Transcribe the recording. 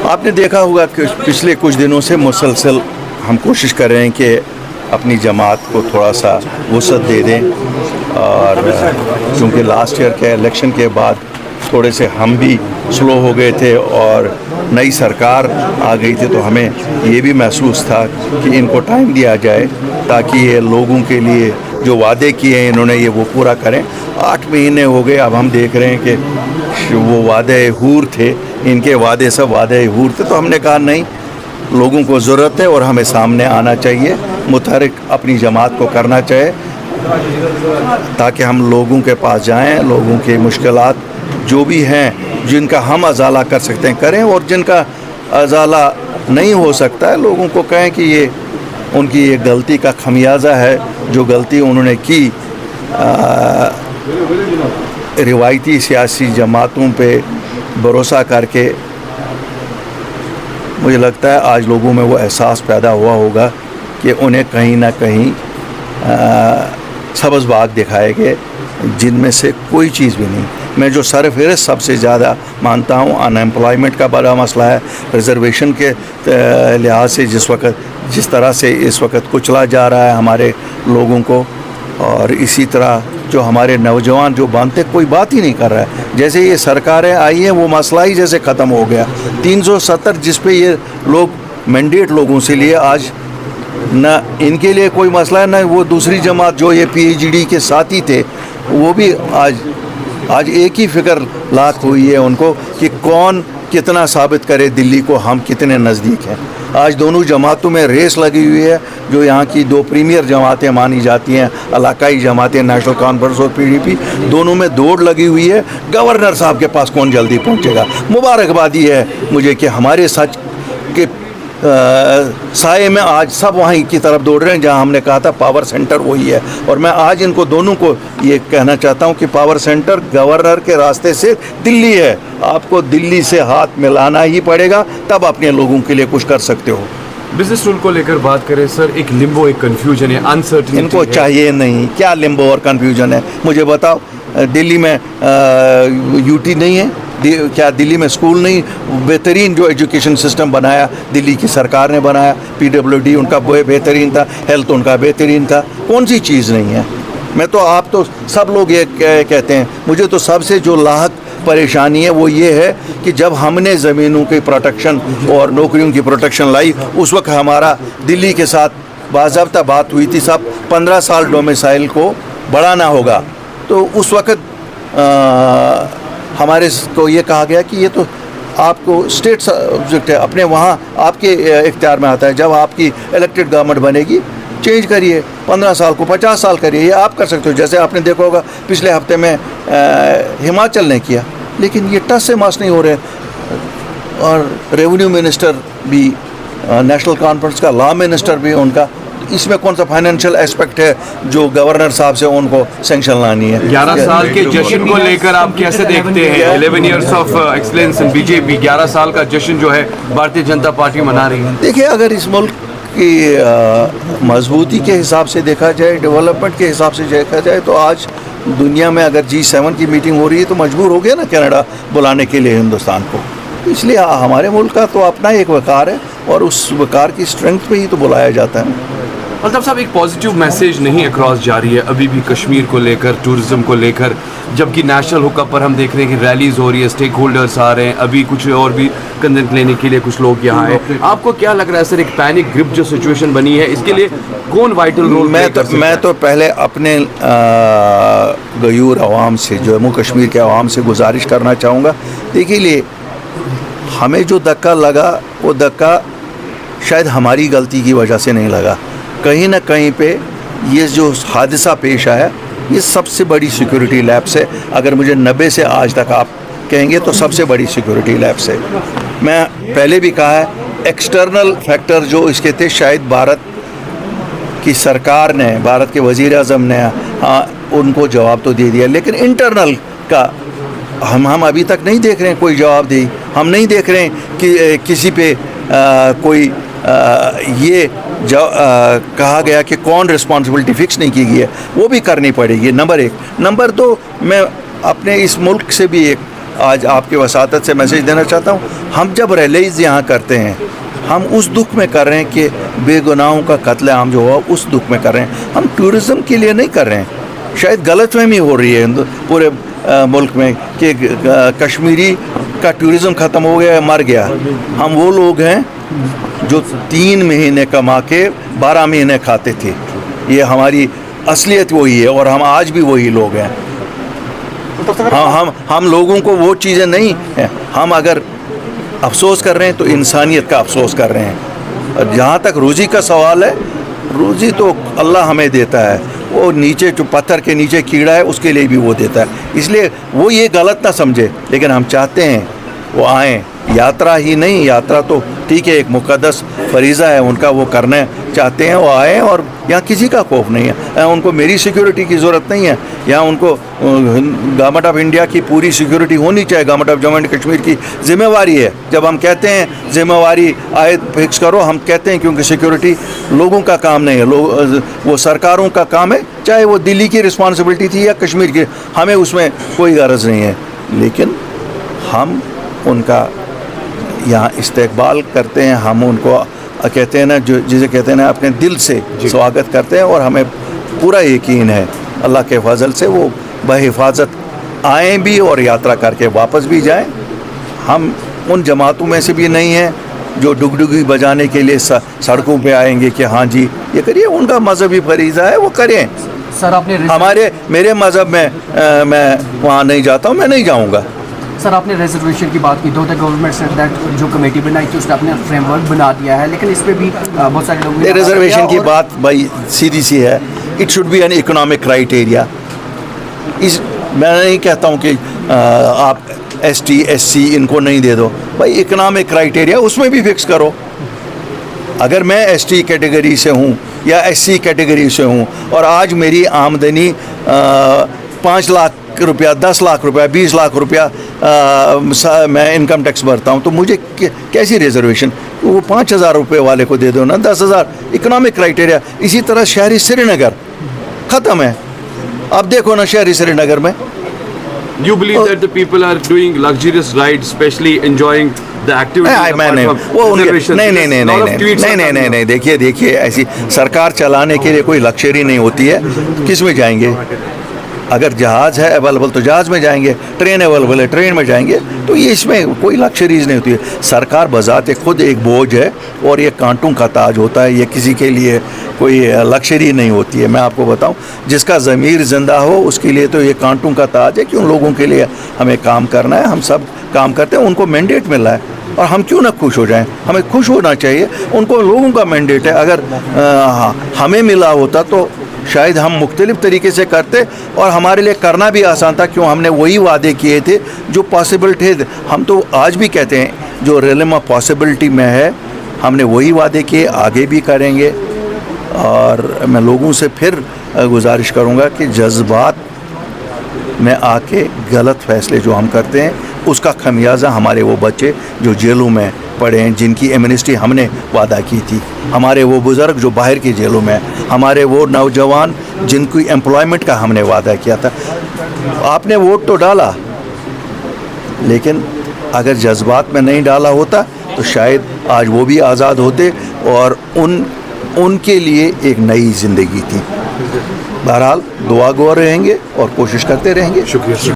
आपने देखा होगा कि पिछले कुछ दिनों से मुसलसल हम कोशिश कर रहे हैं कि अपनी जमात को थोड़ा सा वसअत दे दें, और क्योंकि लास्ट ईयर के इलेक्शन के बाद थोड़े से हम भी स्लो हो गए थे और नई सरकार आ गई थी, तो हमें ये भी महसूस था कि इनको टाइम दिया जाए ताकि ये लोगों के लिए जो वादे किए हैं इन्होंने ये वो पूरा करें। 8 महीने हो गए, अब हम देख रहे हैं कि वो वादे हूर थे, इनके वादे सब वादे हूर थे। तो हमने कहा नहीं, लोगों को ज़रूरत है और हमें सामने आना चाहिए, मुतहरिक अपनी जमात को करना चाहिए ताकि हम लोगों के पास जाएं, लोगों की मुश्किलात जो भी हैं जिनका हम अजाला कर सकते हैं करें, और जिनका अजाला नहीं हो सकता है लोगों को कहें कि ये उनकी ये गलती का खमियाजा है, जो गलती उन्होंने की रिवायती सियासी जमातों पे भरोसा करके। मुझे लगता है आज लोगों में वो एहसास पैदा हुआ होगा कि उन्हें कहीं ना कहीं सब्ज़ बाग दिखाए गए जिनमें से कोई चीज़ भी नहीं। मैं जो सरफहरिस्त सबसे ज़्यादा मानता हूँ, अनएम्प्लॉयमेंट का बड़ा मसला है, रिजर्वेशन के लिहाज से जिस तरह से इस वक्त कुचला जा रहा है हमारे लोगों को, और इसी तरह जो हमारे नौजवान जो बनते कोई बात ही नहीं कर रहा है। जैसे ये सरकारें आई हैं वो मसला ही जैसे ख़त्म हो गया। 370 जिस पे ये लोग मैंडेट लोगों से लिए, आज न इनके लिए कोई मसला है, न वो दूसरी जमात जो ये PhD के साथी थे वो भी आज एक ही फिक्र लाख हुई है उनको कि कौन कितना साबित करे दिल्ली को हम कितने नज़दीक हैं। आज दोनों जमातों में रेस लगी हुई है, जो यहाँ की 2 प्रीमियर जमातें मानी जाती हैं, इलाकाई जमातें नेशनल कॉन्फ्रेंस और PDP, दोनों में दौड़ लगी हुई है। गवर्नर साहब के पास कौन जल्दी पहुँचेगा। मुबारकबादी है मुझे कि हमारे सच के साए में आज सब वहीं की तरफ दौड़ रहे हैं जहां हमने कहा था पावर सेंटर वही है। और मैं आज इनको दोनों को ये कहना चाहता हूं कि पावर सेंटर गवर्नर के रास्ते से दिल्ली है, आपको दिल्ली से हाथ मिलाना ही पड़ेगा, तब अपने लोगों के लिए कुछ कर सकते हो। बिजनेस रूल को लेकर बात करें सर, एक लिम्बो, एक कंफ्यूजन है, अनसर्टेनिटी इनको चाहिए नहीं। क्या लिम्बो और कंफ्यूजन है मुझे बताओ। दिल्ली में UT नहीं है, क्या दिल्ली में स्कूल नहीं? बेहतरीन जो एजुकेशन सिस्टम बनाया दिल्ली की सरकार ने बनाया, PWD उनका बेहतरीन था, हेल्थ उनका बेहतरीन था, कौन सी चीज़ नहीं है? मैं तो आप तो सब लोग ये कहते हैं, मुझे तो सबसे जो लाहक परेशानी है वो ये है कि जब हमने ज़मीनों की प्रोटेक्शन और नौकरियों की प्रोटेक्शन लाई, उस वक्त हमारा दिल्ली के साथ बाज़ाब्ता बात हुई थी, सब 15 साल डोमिसाइल को बढ़ाना होगा। तो उस वक्त हमारे को ये कहा गया कि ये तो आपको स्टेट सब्जेक्ट है, अपने वहाँ आपके इख्तियार में आता है। जब आपकी इलेक्टेड गवर्नमेंट बनेगी चेंज करिए, 15 साल को 50 साल करिए, ये आप कर सकते हो। जैसे आपने देखा होगा पिछले हफ्ते में हिमाचल ने किया, लेकिन ये टस से मस नहीं हो रहे। और रेवेन्यू मिनिस्टर भी नेशनल कॉन्फ्रेंस का, लॉ मिनिस्टर भी उनका, इसमें कौन सा फाइनेंशियल एस्पेक्ट है जो गवर्नर साहब से उनको सैंक्शन लानी है? 11 साल के जश्न को लेकर आप कैसे देखते हैं? 11 years of excellence in BJP, 11 साल का जश्न जो है भारतीय जनता पार्टी मना रही है। देखिए, अगर इस मुल्क की मजबूती के हिसाब से देखा जाए, डेवलपमेंट के हिसाब से देखा जाए, तो आज दुनिया में अगर G7 की मीटिंग हो रही है तो मजबूर हो गया ना कनाडा बुलाने के लिए हिंदुस्तान को। इसलिए हमारे मुल्क का तो अपना एक वकार है और उस वकार की स्ट्रेंथ पे ही तो बुलाया जाता है। मतलब साहब, एक पॉजिटिव मैसेज नहीं अक्रॉस जा रही है अभी भी कश्मीर को लेकर, टूरिज्म को लेकर, जबकि नेशनल हुकअप पर हम देख रहे हैं कि रैलीज हो रही है, स्टेक होल्डर्स आ रहे हैं, अभी कुछ और भी कंटेंट लेने के लिए कुछ लोग यहाँ आए। आपको क्या लग रहा है सर, एक पैनिक ग्रिप जो सिचुएशन बनी है, इसके लिए कौन वाइटल रोल? मैं तो पहले अपने गयूर अवाम से, जम्मू कश्मीर के अवाम से गुजारिश करना चाहूँगा। देखिए, हमें जो धक्का लगा वो धक्का शायद हमारी गलती की वजह से नहीं लगा। कहीं ना कहीं पे ये जो हादसा पेश आया, ये सबसे बड़ी सिक्योरिटी लैप्स है। अगर मुझे 90 से आज तक आप कहेंगे तो सबसे बड़ी सिक्योरिटी लैप्स है। मैं पहले भी कहा है, एक्सटर्नल फैक्टर जो इसके थे, शायद भारत कि सरकार ने, भारत के वज़ीर आज़म ने उनको जवाब तो दे दिया, लेकिन इंटरनल का हम अभी तक नहीं देख रहे हैं कोई जवाब दी। हम नहीं देख रहे हैं कि किसी पे कोई ये कहा गया कि कौन रिस्पॉन्सिबिलिटी फिक्स नहीं की गई है, वो भी करनी पड़ेगी, नंबर 1। नंबर 2, मैं अपने इस मुल्क से भी एक आज आपके वसातत से मैसेज देना चाहता हूँ। हम जब रैलीज़ यहाँ करते हैं, हम उस दुख में कर रहे हैं कि बेगुनाहों का कत्ल आम जो हुआ उस दुख में कर रहे हैं, हम टूरिज़म के लिए नहीं कर रहे हैं। शायद गलतफहमी हो रही है पूरे मुल्क में कि कश्मीरी का टूरिज़म ख़त्म हो गया, मर गया। हम वो लोग हैं जो 3 महीने कमा के 12 महीने खाते थे। ये हमारी असलियत वही है और हम आज भी वही लोग हैं। हम लोगों को वो चीज़ें नहीं हैं। हम अगर अफसोस कर रहे हैं तो इंसानियत का अफसोस कर रहे हैं। और जहाँ तक रोज़ी का सवाल है, रोज़ी तो अल्लाह हमें देता है, वो नीचे जो पत्थर के नीचे कीड़ा है उसके लिए भी वो देता है, इसलिए वो ये गलत ना समझे। लेकिन हम चाहते हैं वो आएँ, यात्रा ही नहीं, यात्रा तो ठीक है एक मुक़द्दस फरीज़ा है उनका, वो करना चाहते हैं, वो आएँ। और यहाँ किसी का खौफ नहीं है, उनको मेरी सिक्योरिटी की ज़रूरत नहीं है। यहाँ उनको गवर्नमेंट ऑफ इंडिया की पूरी सिक्योरिटी होनी चाहिए, government of Jammu and Kashmir की ज़िम्मेवारी है। जब हम कहते हैं ज़िम्मेवारी आयत फिक्स करो, हम कहते हैं क्योंकि सिक्योरिटी लोगों का काम नहीं है, वो सरकारों का काम है, चाहे वो दिल्ली की रिस्पॉन्सिबिलिटी थी या कश्मीर की, हमें उसमें कोई गर्ज नहीं है। लेकिन हम उनका यहाँ इस्तकबाल करते हैं, हम उनको कहते हैं ना, जो जिसे कहते हैं ना, अपने दिल से स्वागत करते हैं। और हमें पूरा यकीन है अल्लाह के फजल से वो बहिफाजत आएँ भी और यात्रा करके वापस भी जाएं। हम उन जमातों में से भी नहीं हैं जो डुगडुगी बजाने के लिए सड़कों पे आएंगे कि हाँ जी ये करिए, उनका मजहबी फरीज़ा है, वो करें। सर आपने मेरे मज़हब में मैं वहाँ नहीं जाता हूँ, मैं नहीं जाऊँगा। सर आपने रिजर्वेशन की बात की, तो गवर्नमेंट से जो कमेटी बनाई थी उसने अपना फ्रेमवर्क बना दिया है, लेकिन इस पर भी बहुत सारे लोग रिजर्वेशन की बात भाई सीधी सी है, it should be an economic criteria. मैं नहीं कहता हूँ कि आप ST SC इनको नहीं दे दो, भाई इकोनॉमिक क्राइटेरिया उसमें भी फिक्स करो। अगर मैं ST कैटेगरी से हूँ या SC कैटेगरी से हूँ और आज मेरी आमदनी 5 लाख रुपया, 10 लाख रुपया, 20 लाख रुपया मैं इनकम टैक्स भरता हूँ, तो मुझे कैसी रिजर्वेशन? वो 5,000 रुपये वाले को दे दो ना, 10,000, इकोनॉमिक क्राइटेरिया। इसी तरह शहरी श्रीनगर ख़त्म है। अब देखो ना शहरी श्रीनगर में You believe that the people are doing luxurious rides, especially enjoying the activities? नहीं, देखिए ऐसी सरकार चलाने के लिए कोई लक्जरी नहीं होती है। किस में जाएंगे? अगर जहाज़ है अवेलेबल तो जहाज़ में जाएंगे, ट्रेन अवेलेबल है ट्रेन में जाएंगे, तो ये इसमें कोई लक्जरीज नहीं होती है। सरकार बजाते खुद एक बोझ है और ये कांटों का ताज होता है, ये किसी के लिए कोई लक्जरी नहीं होती है। मैं आपको बताऊं, जिसका ज़मीर ज़िंदा हो उसके लिए तो ये कांटों का ताज है कि उन लोगों के लिए हमें काम करना है। हम सब काम करते हैं, उनको मैंडेट मिला है और हम क्यों ना खुश हो जाएं? हमें खुश होना चाहिए, उनको लोगों का मैंडेट है। अगर हमें मिला होता तो शायद हम मुख्तलिफ तरीके से करते और हमारे लिए करना भी आसान था, क्यों हमने वही वादे किए थे जो पॉसिबल थे। हम तो आज भी कहते हैं जो रिलम ऑफ पॉसिबिलिटी में है, हमने वही वादे किए, आगे भी करेंगे। और मैं लोगों से फिर गुजारिश करूंगा कि जज्बात में आके गलत फैसले जो हम करते हैं उसका खमियाजा हमारे वो बच्चे जो जेलों में पड़े हैं, जिनकी एमनेस्टी हमने वादा की थी, हमारे वो बुज़ुर्ग जो बाहर की जेलों में, हमारे वो नौजवान जिनकी एम्प्लॉयमेंट का हमने वादा किया था। आपने वोट तो डाला, लेकिन अगर जज्बात में नहीं डाला होता तो शायद आज वो भी आज़ाद होते और उनके लिए एक नई ज़िंदगी थी। बहरहाल दुआ गो रहेंगे और कोशिश करते रहेंगे। शुक्रिया।